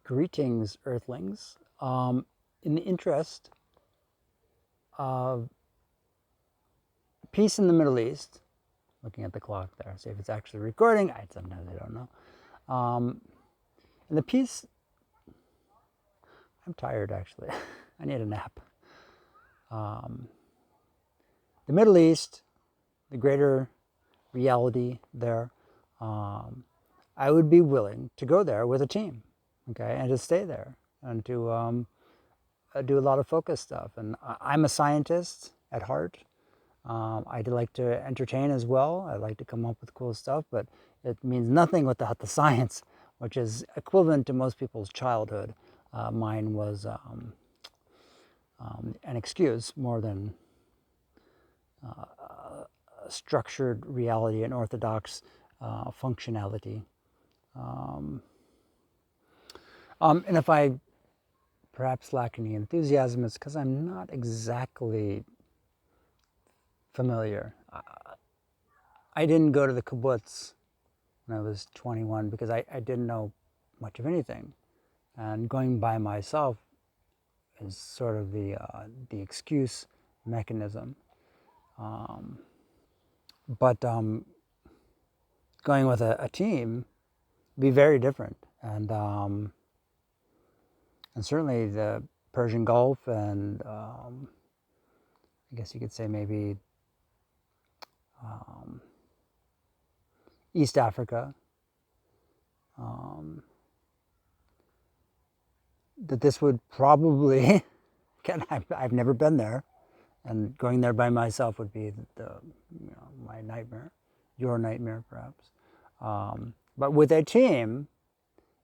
Greetings, Earthlings. In the interest of peace in the Middle East, looking at the clock there, see if it's actually recording. Sometimes I don't know. And the peace, I'm tired actually. I need a nap. The Middle East, the greater reality there, I would be willing to go there with a team, okay, and to stay there and to do a lot of focus stuff. And I'm a scientist at heart. I like to entertain as well. I like to come up with cool stuff, but it means nothing without the science, which is equivalent to most people's childhood. Mine was an excuse more than structured reality and orthodox functionality. And if I perhaps lack any enthusiasm, it's because I'm not exactly familiar. I didn't go to the kibbutz when I was 21 because I didn't know much of anything. And going by myself is sort of the excuse mechanism. But going with a team would be very different. And certainly the Persian Gulf and I guess you could say maybe East Africa, that this would probably, again, I've never been there, and going there by myself would be my nightmare, your nightmare perhaps. But with a team,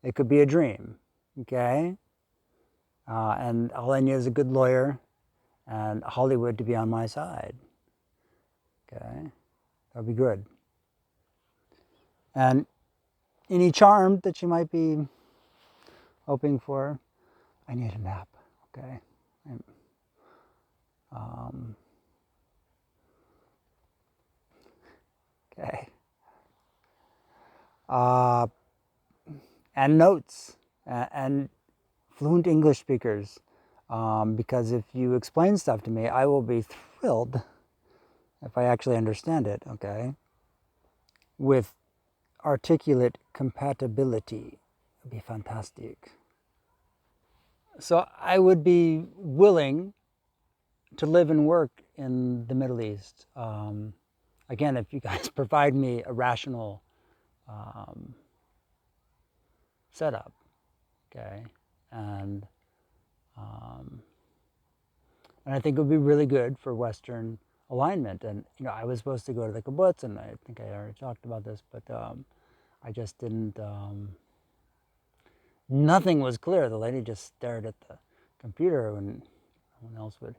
it could be a dream, okay? And all I need is a good lawyer and Hollywood to be on my side, okay? That would be good. And any charm that you might be hoping for, I need a nap, okay? Okay. And notes and fluent English speakers, because if you explain stuff to me, I will be thrilled if I actually understand it, okay? With articulate compatibility, would be fantastic. So I would be willing to live and work in the Middle East. Again, if you guys provide me a rational setup, okay, and I think it would be really good for Western alignment. And I was supposed to go to the kibbutz, and I think I already talked about this, but I just didn't. Nothing was clear. The lady just stared at the computer when no one else would.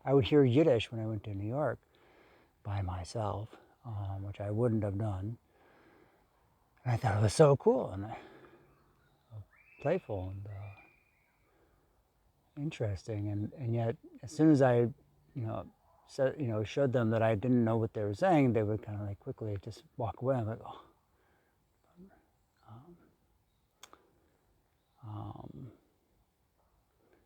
I would hear Yiddish when I went to New York by myself, which I wouldn't have done. And I thought it was so cool and playful and interesting. And yet, as soon as I, showed them that I didn't know what they were saying, they would kind of like quickly just walk away. I'm like, oh.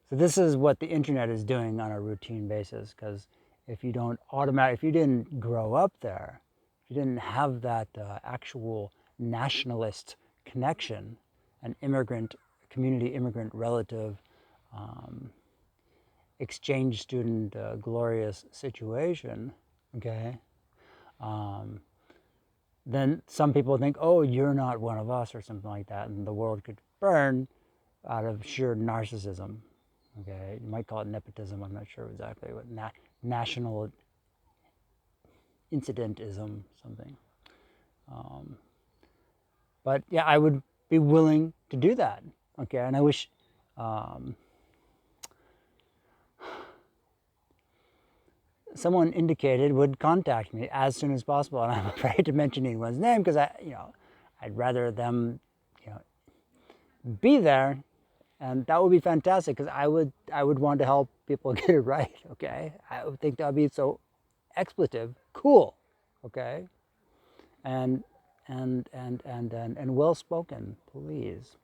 So this is what the internet is doing on a routine basis, because if you didn't grow up there, if you didn't have that actual nationalist connection, an community immigrant relative, exchange student glorious situation, okay, then some people think, oh, you're not one of us or something like that, and the world could burn out of sheer narcissism. Okay, you might call it nepotism. I'm not sure exactly what national incidentism, something. But yeah, I would be willing to do that. Okay, and I wish someone indicated would contact me as soon as possible. And I'm afraid to mention anyone's name because I'd rather them, be there. And that would be fantastic because I would want to help people get it right, okay? I would think that would be so expletive, cool, okay? And well spoken, please.